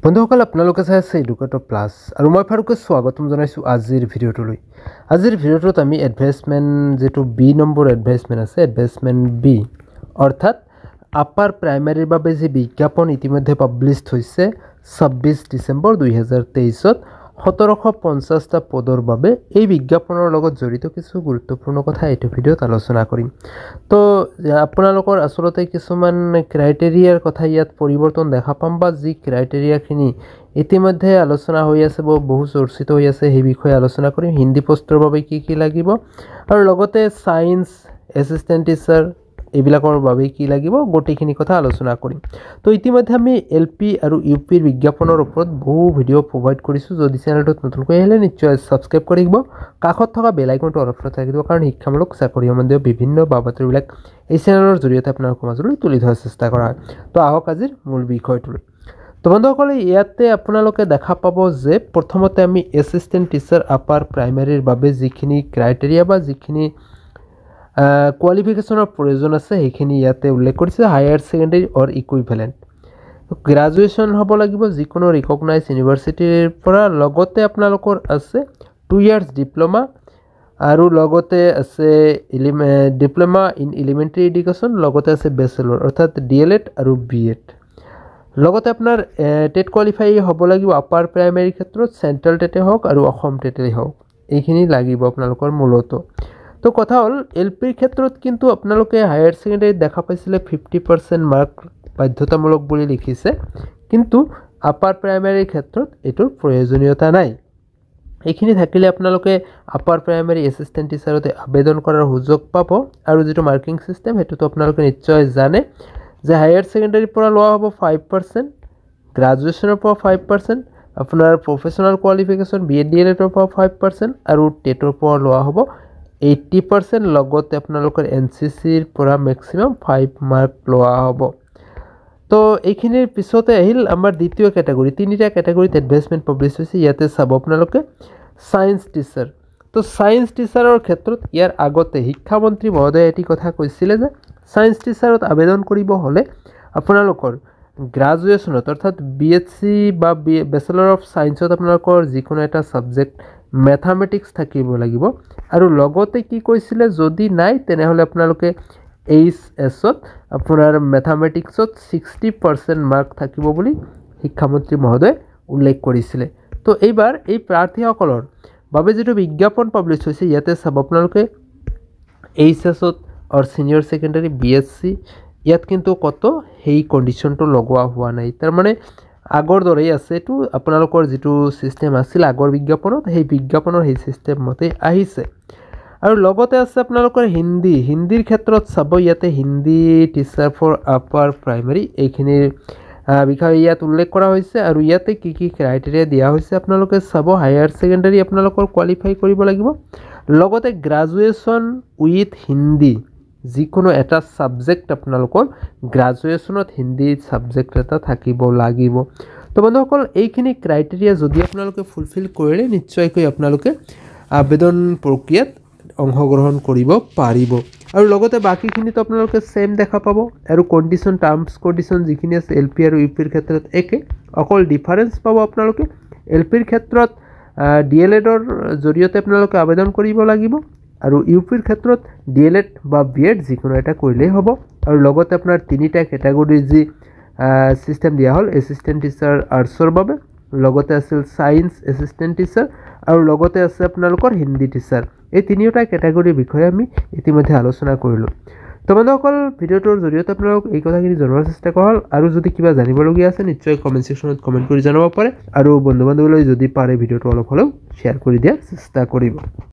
বন্ধুসকল আপোনালোকে চাই আছে এডুকেটৰ প্লাস আৰু মই ফাৰুকে স্বাগতম জনাইছো আজিৰ ভিডিঅ'টোলৈ। আজিৰ ভিডিঅ'টোত আমি এডভাইসমেন্ট যেটো বি নম্বৰ এডভাইসমেন্ট আছে এডভাইসমেন্ট বি অৰ্থাৎ আপাৰ প্ৰাইমাৰীৰ বাবে যে বিজ্ঞাপন ইতিমধ্যে পাবলিশড হৈছে 26 ডিসেম্বৰ 2023 ত 1750টা পদৰ বাবে এই বিজ্ঞাপনৰ লগত জড়িত কিছু গুৰুত্বপূৰ্ণ কথা এই ভিডিঅ'ত আলোচনা কৰিম। তো আপোনালোকৰ আসলতে কিছুমান ক্ৰাইটেৰিয়াৰ কথা ইয়াত পৰিৱৰ্তন দেখা পাম বা যি ক্ৰাইটেৰিয়াখিনি ইতিমধ্যে আলোচনা হৈ আছে বহু চৰ্চিত হৈ আছে সেই বিষয়ে আলোচনা কৰিম। হিন্দী পোষ্টৰ বাবে কি লাগিব আৰু লগতে সায়েন্স এসিস্ট্যান্ট টিচাৰ এইবিলাকৰ বাবে কি লাগিব গোটেইখিনি কথা আলোচনা কৰিম। তো ইতিমধ্যে আমি এলপি আৰু ইউপিৰ বিজ্ঞাপনৰ ওপৰত বহু ভিডিঅ' প্ৰভাইড কৰিছো। যদি চেনেলটোত নতুনকৈ আহিলে নিশ্চয় সাবস্ক্ৰাইব কৰিব, কাষত থকা বেল আইকনটো অন কৰি ৰাখিব কাৰণ শিক্ষামূলক চাকৰি সম্বন্ধীয় বিভিন্ন বাতৰিবিলাক এই চেনেলৰ জৰিয়তে আপোনালোকৰ মাজলৈ তুলি ধৰাৰ চেষ্টা কৰা হয়। তো আহক আজিৰ মূল বিষয়টোলৈ। তো বন্ধুসকল ইয়াতে আপোনালোকে দেখা পাব যে প্ৰথমতে আমি এসিস্ট্যান্ট টিচাৰ আপাৰ প্ৰাইমাৰীৰ বাবে যিখিনি ক্ৰাইটেৰিয়া বা যিখিনি কোৱালিফিকেশনৰ প্ৰয়োজন আছে সেইখিনি ইয়াতে উল্লেখ কৰিছে। হায়াৰ সেকেন্ডাৰী অৰ ইকুইভ্যালেন্ট গ্ৰাজুৱেচন হ'ব লাগিব যিকোনো ৰিকগনাইজ ইউনিভাৰ্চিটিৰ পৰা, লগতে আপোনালোকৰ আছে 2 ইয়াৰ্স ডিপ্লোমা আৰু লগতে আছে ডিপ্লোমা ইন এলিমেন্টাৰী এডুকেশ্যন, লগতে আছে বেচেলৰ অৰ্থাৎ ডিএলএড আৰু বিএড, লগতে আপোনাৰ টেট কোৱালিফাই হ'ব লাগিব আপাৰ প্ৰাইমাৰীৰ ক্ষেত্ৰত, চেন্ট্ৰেল টেটে হওক আৰু অসম টেটেই হওক এইখিনি লাগিব আপোনালোকৰ মূলত। তো কথা হ'ল এলপিৰ ক্ষেত্ৰত কিন্তু আপোনালোকে হায়াৰ সেকেন্ডাৰীত দেখা পাইছিলে 50% মাৰ্ক বাধ্যতামূলক বুলি লিখিছে, কিন্তু আপাৰ প্ৰাইমাৰীৰ ক্ষেত্ৰত এটোৰ প্ৰয়োজনীয়তা নাই। এইখিনি থাকিলে আপোনালোকে আপাৰ প্ৰাইমাৰী এসিস্ট্যান্ট টিচাৰতে আবেদন কৰাৰ সুযোগ পাব। আৰু যেটো মাৰ্কিং সিস্টেম হেতুটো আপোনালোকে নিশ্চয় জানে যে হায়াৰ সেকেন্ডাৰীৰ পৰা লোৱা হ'ব 5%, গ্ৰাজুৱেচনৰ পৰা 5%, আপোনাৰ প্ৰফেশনাল কোৱালিফিকেশন বিএড ডিএলএডৰ পৰা 5% আৰু টেটৰ পৰা লোৱা হ'ব 80%, লগতে আপোনালোকৰ এনসিসিৰ পৰা ম্যাক্সিমাম 5 মাৰ্ক লোৱা হ'ব। তো এইখিনিৰ পিছতে আহিল আমাৰ দ্বিতীয় ক্যাটাগৰী। তিনিটা ক্যাটাগৰীত এডভাইসমেন্ট পাবলিশ হৈছে। ইয়াতে চাব আপোনালোকে সায়েন্স টিচাৰ। তো সায়েন্স টিচাৰৰ ক্ষেত্ৰত ইয়াৰ আগতে শিক্ষামন্ত্ৰী মহোদয়ে এটি কথা কৈছিলে যে সায়েন্স টিচাৰত আবেদন কৰিব হলে আপোনালোকৰ গ্ৰাজুৱেচনত অৰ্থাৎ বিএসসি বা বেচেলৰ অফ সায়েন্সত আপোনালোকৰ যিকোনো এটা সাবজেক্ট ম্যাথমেটিক্স থাকিব লাগিব, আৰু লগতে কি কৈছিলে যদি নাই তেনেহলে আপোনালোকে এইচএছত আপোনাৰ ম্যাথমেটিক্সত 60% মাৰ্ক থাকিব বুলি শিক্ষামন্ত্ৰী মহোদয়ে উল্লেখ কৰিছিলে। তো এইবাৰ এই প্ৰাৰ্থীসকলৰ বাবে যেটো বিজ্ঞাপন পাবলিশ হৈছে ইয়াতে চাব আপোনালোকে এইচএছত অৰ সিনিয়ৰ সেকেন্ডাৰী বিএসসি ইয়াত কিন্তু কত সেই কন্ডিশনটো লগোৱা হোৱা নাই। তাৰ মানে আগৰ দৰেই আছে, এটো আপোনালোকৰ যেটো সিস্টেম আছিল আগৰ বিজ্ঞাপনত সেই বিজ্ঞাপনৰ সেই সিস্টেম মতে আহিছে। আৰু লগতে আছে আপোনালোকৰ হিন্দীৰ ক্ষেত্ৰত চাব ইয়াতে Hindi teacher for upper primary এইখিনিৰ বিষয়ে ইয়াত উল্লেখ কৰা হৈছে। আৰু ইয়াতে কি ক্ৰাইটেৰিয়া দিয়া হৈছে আপোনালোকে চাব হায়াৰ সেকেন্ডাৰী আপোনালোকৰ কোৱালিফাই কৰিব লাগিব, লগতে গ্ৰাজুৱেচন উইথ হিন্দী যিকোনো এটা সাবজেক্ট আপোনালোকৰ গ্ৰাজুৱেচনত হিন্দী সাবজেক্ট এটা থাকিব লাগিব। তো বন্ধুসকল এইখিনি ক্ৰাইটেৰিয়া যদি আপোনালোকে ফুলফিল কৰিলে নিশ্চয়কৈ আপোনালোকে আবেদন প্ৰক্ৰিয়াত অংশগ্ৰহণ কৰিব পাৰিব। আৰু লগতে বাকিখিনিতো আপোনালোকে সেম দেখা পাব আৰু কন্ডিশন টাৰ্মছ কন্ডিশন যিখিনি আছে এলপি আৰু ইউপিৰ ক্ষেত্ৰত একে, অকল ডিফাৰেন্স পাব আপোনালোকে এলপিৰ ক্ষেত্ৰত ডিএলএডৰ জৰিয়তে আপোনালোকে আবেদন কৰিব লাগিব আৰু ইউপিৰ ক্ষেত্ৰত ডিএলএড বা বিএড যিকোনো এটা কৰিলেই হ'ব। আৰু লগতে আপোনাৰ তিনিটা ক্যাটাগৰীৰ যি সিস্টেম দিয়া হ'ল এসিস্ট্যান্ট টিচাৰ আৰ্টছৰ বাবে, লগতে আছিল সায়েন্স এসিস্ট্যান্ট টিচাৰ আৰু লগতে আছে আপোনালোকৰ হিন্দী টিচাৰ। এই তিনিটা ক্যাটাগৰীৰ বিষয়ে আমি ইতিমধ্যে আলোচনা কৰিলোঁ। তো বন্ধুসকল ভিডিঅ'টোৰ জৰিয়তে আপোনালোক এই কথাখিনি জনাৰ চেষ্টা কৰা হ'ল। আৰু যদি কিবা জানিবলগীয়া আছে নিশ্চয় কমেন্ট সেকশনত কমেন্ট কৰি জনাব পাৰে, আৰু বন্ধু বান্ধৱীলৈ যদি পাৰে ভিডিঅ'টো অলপ হ'লেও শ্বেয়াৰ কৰি দিয়াৰ চেষ্টা কৰিব।